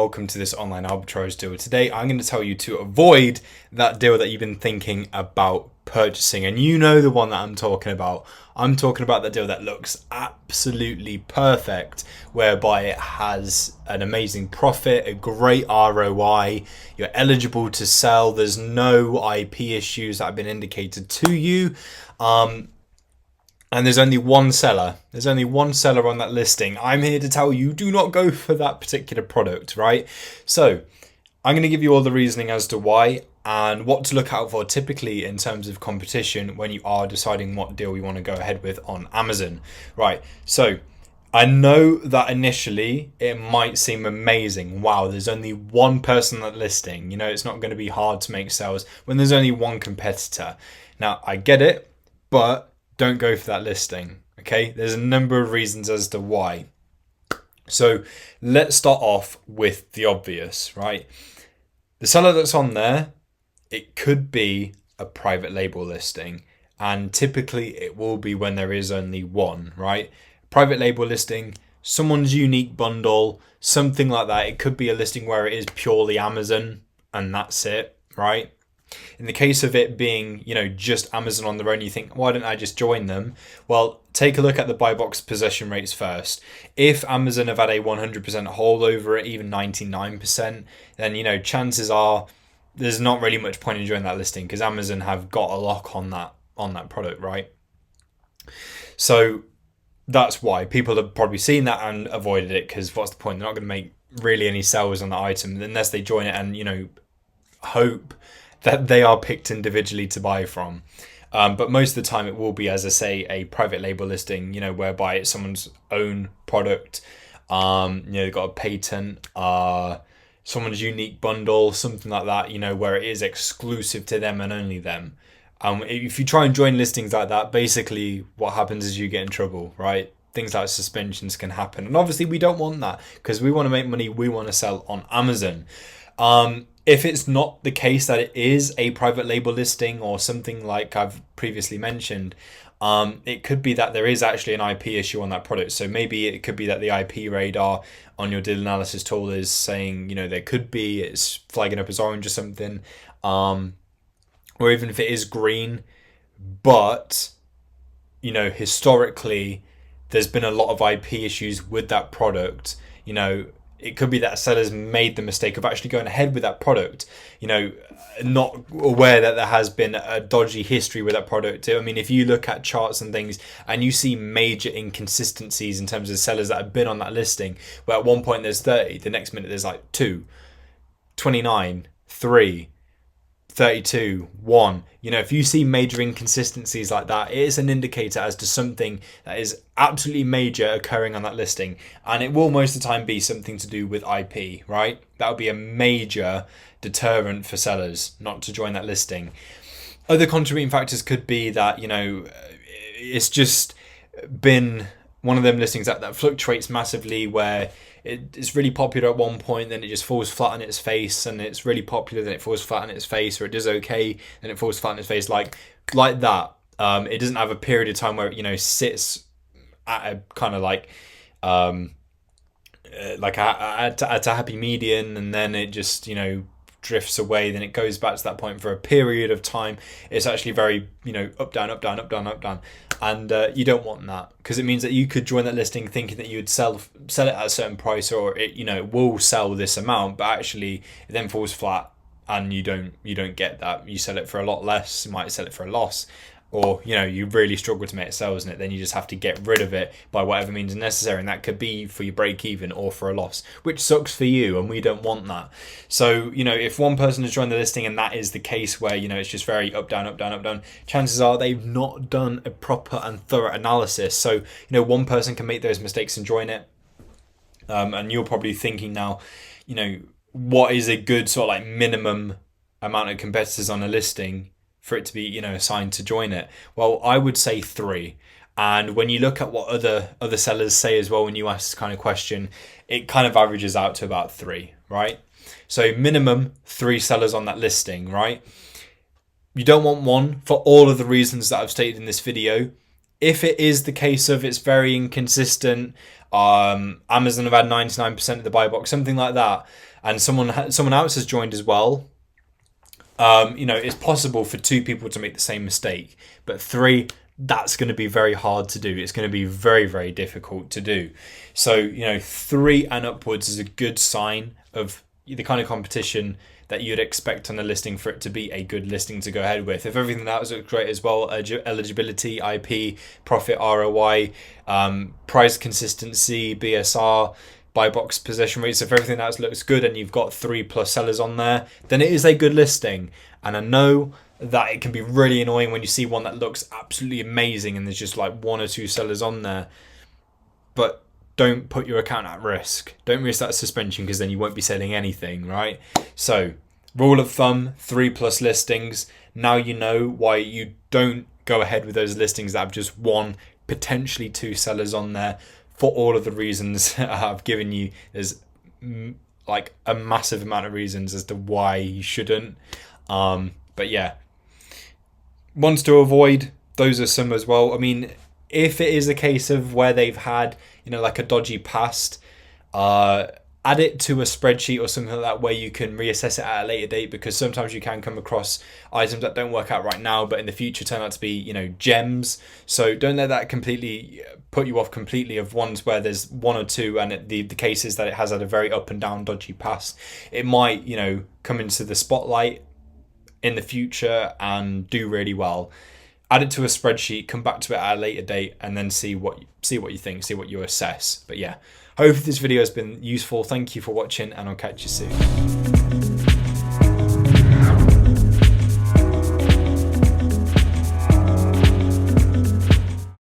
welcome to this online arbitrage deal. Today I'm going to tell you to avoid that deal that you've been thinking about purchasing, and you know the one that I'm talking about. I'm talking about the deal that looks absolutely perfect, whereby it has an amazing profit, a great ROI, you're eligible to sell, there's no IP issues that have been indicated to you, and there's only one seller. There's only one seller on that listing. I'm here to tell you, do not go for that particular product, right? So I'm going to give you all the reasoning as to why and what to look out for typically in terms of competition when you are deciding what deal you want to go ahead with on Amazon. Right, so I know that initially it might seem amazing. Wow, there's only one person on that listing. You know, it's not going to be hard to make sales when there's only one competitor. Now, I get it, but don't go for that listing, okay? There's a number of reasons as to why. So let's start off with the obvious, right? The seller that's on there, it could be a private label listing, and typically it will be when there is only one, right? Private label listing, someone's unique bundle, something like that. It could be a listing where it is purely Amazon and that's it, right? In the case of it being, you know, just Amazon on their own, you think, why don't I just join them? Well, take a look at the buy box possession rates first. If Amazon have had a 100% hold over it, even 99%, then, you know, chances are there's not really much point in joining that listing because Amazon have got a lock on that product, right? So that's why people have probably seen that and avoided it, because what's the point? They're not going to make really any sales on the item unless they join it and, you know, hope that they are picked individually to buy from. But most of the time it will be, as I say, a private label listing, you know, whereby it's someone's own product, you know, they've got a patent, someone's unique bundle, something like that, you know, where it is exclusive to them and only them. If you try and join listings like that, basically what happens is you get in trouble, right? Things like suspensions can happen. And obviously we don't want that because we want to make money. We want to sell on Amazon. If it's not the case that it is a private label listing or something like I've previously mentioned, it could be that there is actually an IP issue on that product. So maybe it could be that the IP radar on your deal analysis tool is saying, you know, there could be, it's flagging up as orange or something, or even if it is green, but, you know, historically, there's been a lot of IP issues with that product. You know, it could be that sellers made the mistake of actually going ahead with that product, you know, not aware that there has been a dodgy history with that product. I mean, if you look at charts and things and you see major inconsistencies in terms of sellers that have been on that listing, where at one point there's 30, the next minute there's like 2, 29, 3, 32, 1. You know, if you see major inconsistencies like that, it is an indicator as to something that is absolutely major occurring on that listing. And it will most of the time be something to do with IP, right? That would be a major deterrent for sellers not to join that listing. Other contributing factors could be that, you know, it's just been one of them listings that fluctuates massively, where it's really popular at one point, then it just falls flat on its face, and it's really popular, then it falls flat on its face, or it does okay, then it falls flat on its face, like that. It doesn't have a period of time where it, you know, sits at a kind of like at a happy median, and then it just, you know, drifts away, then it goes back to that point for a period of time. It's actually very, you know, up, down, up, down, up, down, up, down. And you don't want that, because it means that you could join that listing thinking that you would sell it at a certain price, or it, you know, it will sell this amount, but actually it then falls flat and you don't get that. You sell it for a lot less, you might sell it for a loss, or, you know, you really struggle to make sales in it, then you just have to get rid of it by whatever means necessary, and that could be for your break even or for a loss, which sucks for you, and we don't want that. So, you know, if one person has joined the listing and that is the case where, you know, it's just very up, down, up, down, up, down, chances are they've not done a proper and thorough analysis. So, you know, one person can make those mistakes and join it, and you're probably thinking now, you know, what is a good sort of like minimum amount of competitors on a listing for it to be, you know, assigned to join it? Well, I would say 3. And when you look at what other sellers say as well, when you ask this kind of question, it kind of averages out to about 3, right? So minimum 3 sellers on that listing, right? You don't want one for all of the reasons that I've stated in this video. If it is the case of it's very inconsistent, Amazon have had 99% of the buy box, something like that, and someone else has joined as well, it's possible for 2 people to make the same mistake, but 3, that's going to be very hard to do. It's going to be very, very difficult to do. So, 3 and upwards is a good sign of the kind of competition that you'd expect on a listing for it to be a good listing to go ahead with. If everything else looks great as well, eligibility, IP, profit, ROI, price consistency, BSR, buy box possession rates, if everything else looks good and you've got 3+ sellers on there, then it is a good listing. And I know that it can be really annoying when you see one that looks absolutely amazing and there's just like 1 or 2 sellers on there. But don't put your account at risk. Don't risk that suspension, because then you won't be selling anything, right? So, rule of thumb, 3+ listings. Now you know why you don't go ahead with those listings that have just 1, potentially 2 sellers on there, for all of the reasons I've given you. There's like a massive amount of reasons as to why you shouldn't. But yeah, ones to avoid, those are some as well. I mean, if it is a case of where they've had, like a dodgy past, add it to a spreadsheet or something like that where you can reassess it at a later date, because sometimes you can come across items that don't work out right now, but in the future turn out to be, gems. So don't let that completely put you off completely of ones where there's 1 or 2 and the cases that it has had a very up and down dodgy past. It might, come into the spotlight in the future and do really well. Add it to a spreadsheet, come back to it at a later date, and then see what you think, see what you assess. But yeah, hopefully this video has been useful. Thank you for watching, and I'll catch you soon.